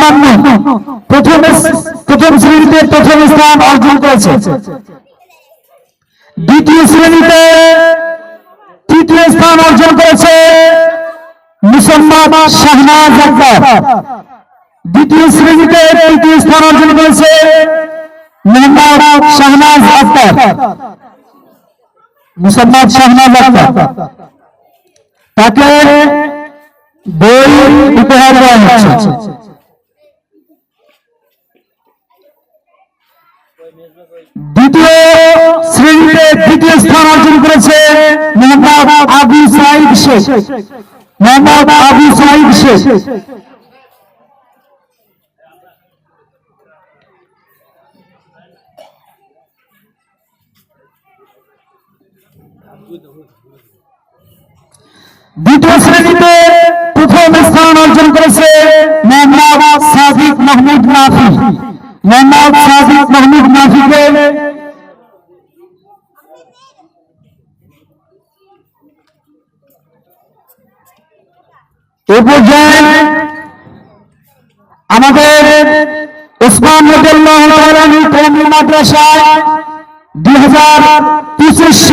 অন্যান্য প্রথম শ্রেণীতে প্রথম স্থান অর্জন করেছে। দ্বিতীয় শ্রেণীতে তৃতীয় স্থান অর্জন করেছে মুসম্মদ শাহনাজ আক্তার। দ্বিতীয় শ্রেণীতে তৃতীয় স্থান অর্জন করেছে মোহাম্মদ শাহনাজ আক্তার, মুসম্মদ শাহনাজ আক্তার। তাকে বই উপহার দেওয়া হচ্ছে। দ্বিতীয় শ্রেণীতে দ্বিতীয় স্থান অর্জন করেছে মোহাম্মদ আবু সাইদ শেখ, মোহাম্মদ আবু সাইদ শেখ। দ্বিতীয় শ্রেণীতে প্রথম স্থান অর্জন করেছে মোহাম্মদ সাদিক মাহমুদ নাফি, মোহাম্মদ সাদিক মাহমুদ নাফিকে এ পর্যায়ে আমাদের ওসমান রাদিয়াল্লাহু তাআলা কওমি মাদ্রাসায় 2025